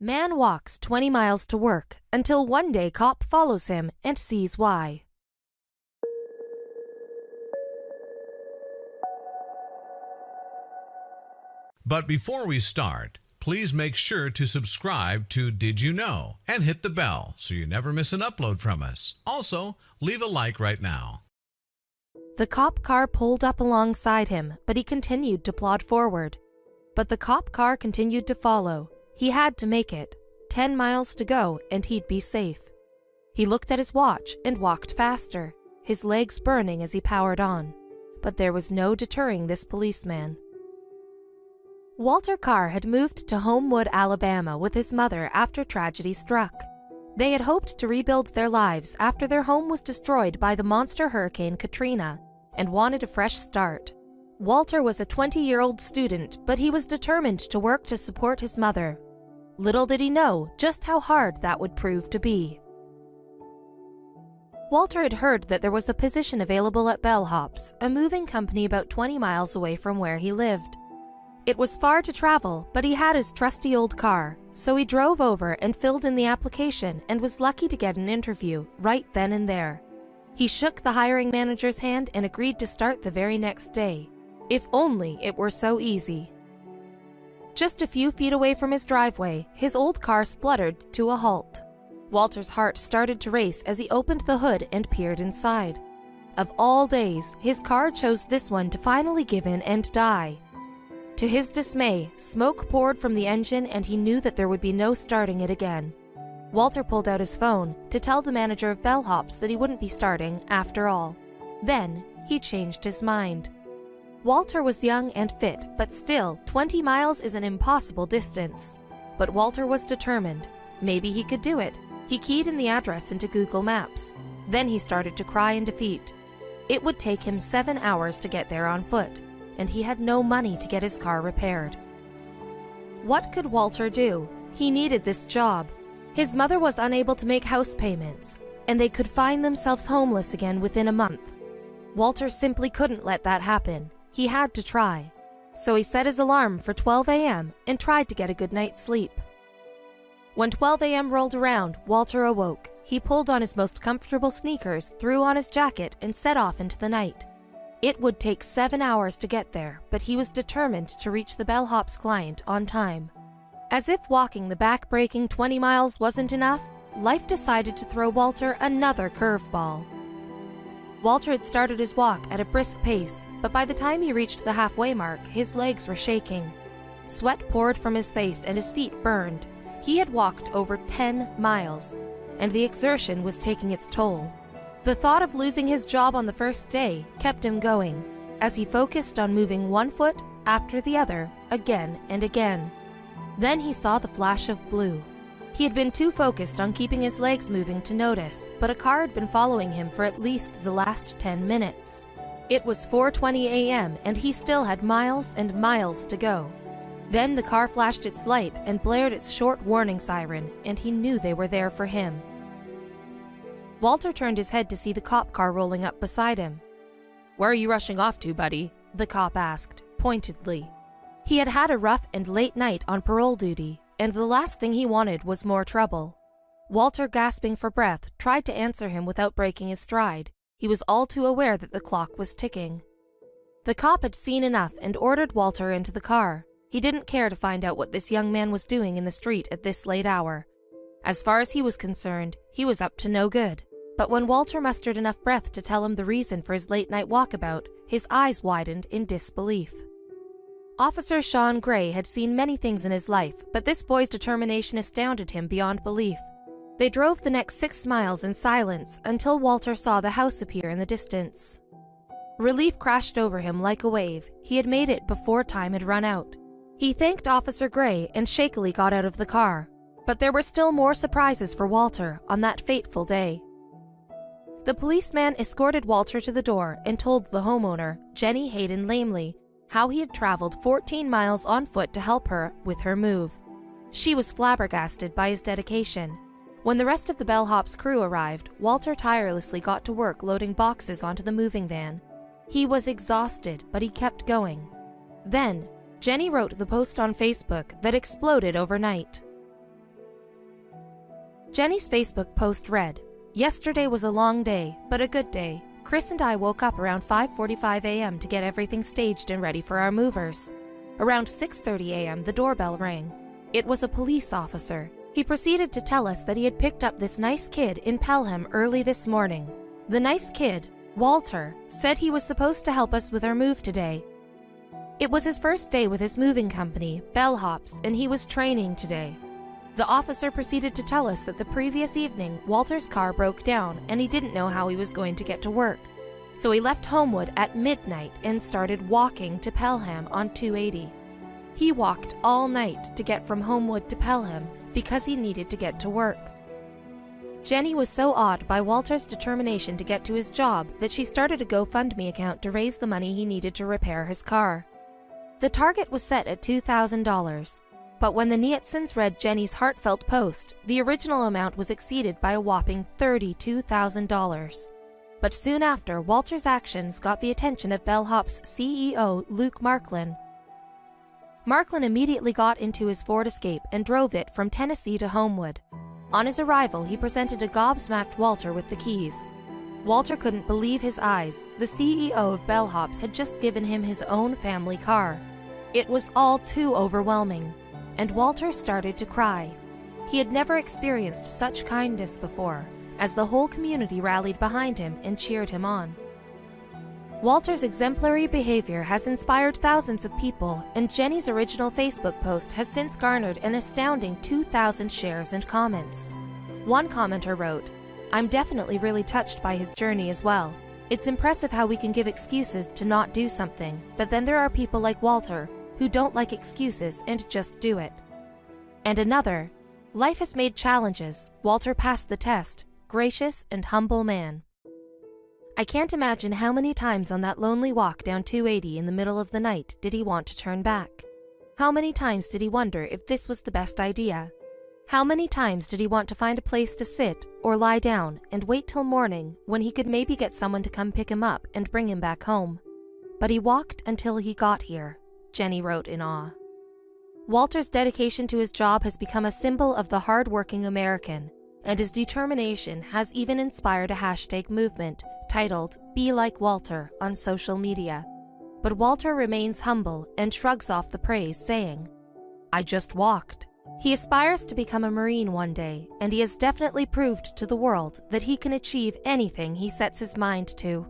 Man walks 20 miles to work until one day cop follows him and sees why. But before we start, please make sure to subscribe to Did You Know and hit the bell so you never miss an upload from us. Also, leave a like right now. The cop car pulled up alongside him, but he continued to plod forward. But the cop car continued to follow. He had to make it. 10 miles to go and he'd be safe. He looked at his watch and walked faster, his legs burning as he powered on. But there was no deterring this policeman. Walter Carr had moved to Homewood, Alabama with his mother after tragedy struck. They had hoped to rebuild their lives after their home was destroyed by the monster hurricane Katrina and wanted a fresh start. Walter was a 20-year-old student, but he was determined to work to support his mother. Little did he know just how hard that would prove to be. Walter had heard that there was a position available at Bellhops, a moving company about 20 miles away from where he lived. It was far to travel, but he had his trusty old car, so he drove over and filled in the application and was lucky to get an interview right then and there. He shook the hiring manager's hand and agreed to start the very next day. If only it were so easy. Just a few feet away from his driveway, his old car spluttered to a halt. Walter's heart started to race as he opened the hood and peered inside. Of all days, his car chose this one to finally give in and die. To his dismay, smoke poured from the engine and he knew that there would be no starting it again. Walter pulled out his phone to tell the manager of Bellhops that he wouldn't be starting after all. Then, he changed his mind. Walter was young and fit, but still, 20 miles is an impossible distance. But Walter was determined. Maybe he could do it. He keyed in the address into Google Maps. Then he started to cry in defeat. It would take him 7 hours to get there on foot, and he had no money to get his car repaired. What could Walter do? He needed this job. His mother was unable to make house payments, and they could find themselves homeless again within a month. Walter simply couldn't let that happen. He had to try. So he set his alarm for 12 a.m. and tried to get a good night's sleep. When 12 a.m. rolled around, Walter awoke. He pulled on his most comfortable sneakers, threw on his jacket, and set off into the night. It would take 7 hours to get there, but he was determined to reach the Bellhops client on time. As if walking the back-breaking 20 miles wasn't enough, life decided to throw Walter another curveball. Walter had started his walk at a brisk pace, but by the time he reached the halfway mark, his legs were shaking. Sweat poured from his face and his feet burned. He had walked over 10 miles, and the exertion was taking its toll. The thought of losing his job on the first day kept him going, as he focused on moving one foot after the other again and again. Then he saw the flash of blue. He had been too focused on keeping his legs moving to notice, but a car had been following him for at least the last 10 minutes. It was 4:20 a.m. and he still had miles and miles to go. Then the car flashed its light and blared its short warning siren, and he knew they were there for him. Walter turned his head to see the cop car rolling up beside him. "Where are you rushing off to, buddy?" the cop asked, pointedly. He had had a rough and late night on parole duty, and the last thing he wanted was more trouble. Walter, gasping for breath, tried to answer him without breaking his stride. He was all too aware that the clock was ticking. The cop had seen enough and ordered Walter into the car. He didn't care to find out what this young man was doing in the street at this late hour. As far as he was concerned, he was up to no good. But when Walter mustered enough breath to tell him the reason for his late-night walkabout, his eyes widened in disbelief. Officer Sean Gray had seen many things in his life, but this boy's determination astounded him beyond belief. They drove the next 6 miles in silence until Walter saw the house appear in the distance. Relief crashed over him like a wave. He had made it before time had run out. He thanked Officer Gray and shakily got out of the car. But there were still more surprises for Walter on that fateful day. The policeman escorted Walter to the door and told the homeowner, Jenny Hayden Lamely, how he had traveled 14 miles on foot to help her with her move. She was flabbergasted by his dedication. When the rest of the Bellhops crew arrived, Walter tirelessly got to work loading boxes onto the moving van. He was exhausted, but he kept going. Then, Jenny wrote the post on Facebook that exploded overnight. Jenny's Facebook post read, "Yesterday was a long day, but a good day. Chris and I woke up around 5:45 a.m. to get everything staged and ready for our movers. Around 6:30 a.m. the doorbell rang. It was a police officer. He proceeded to tell us that he had picked up this nice kid in Pelham early this morning. The nice kid, Walter, said he was supposed to help us with our move today. It was his first day with his moving company, Bellhops, and he was training today. The officer proceeded to tell us that the previous evening, Walter's car broke down and he didn't know how he was going to get to work. So he left Homewood at midnight and started walking to Pelham on 280. He walked all night to get from Homewood to Pelham because he needed to get to work." Jenny was so awed by Walter's determination to get to his job that she started a GoFundMe account to raise the money he needed to repair his car. The target was set at $2,000. But when the Nietzsches read Jenny's heartfelt post, the original amount was exceeded by a whopping $32,000. But soon after, Walter's actions got the attention of Bellhop's CEO, Luke Marklin. Marklin immediately got into his Ford Escape and drove it from Tennessee to Homewood. On his arrival, he presented a gobsmacked Walter with the keys. Walter couldn't believe his eyes. The CEO of Bellhops had just given him his own family car. It was all too overwhelming. And Walter started to cry. He had never experienced such kindness before, as the whole community rallied behind him and cheered him on. Walter's exemplary behavior has inspired thousands of people, and Jenny's original Facebook post has since garnered an astounding 2,000 shares and comments. One commenter wrote, "I'm definitely really touched by his journey as well. It's impressive how we can give excuses to not do something, but then there are people like Walter who don't like excuses and just do it." And another, "Life has made challenges. Walter passed the test. Gracious and humble man." I can't imagine how many times on that lonely walk down 280 in the middle of the night did he want to turn back. How many times did he wonder if this was the best idea? How many times did he want to find a place to sit or lie down and wait till morning when he could maybe get someone to come pick him up and bring him back home? But he walked until he got here, Jenny wrote in awe. Walter's dedication to his job has become a symbol of the hard-working American, and his determination has even inspired a hashtag movement titled "Be Like Walter" on social media. But Walter remains humble and shrugs off the praise, saying, "I just walked." He aspires to become a Marine one day, and he has definitely proved to the world that he can achieve anything he sets his mind to.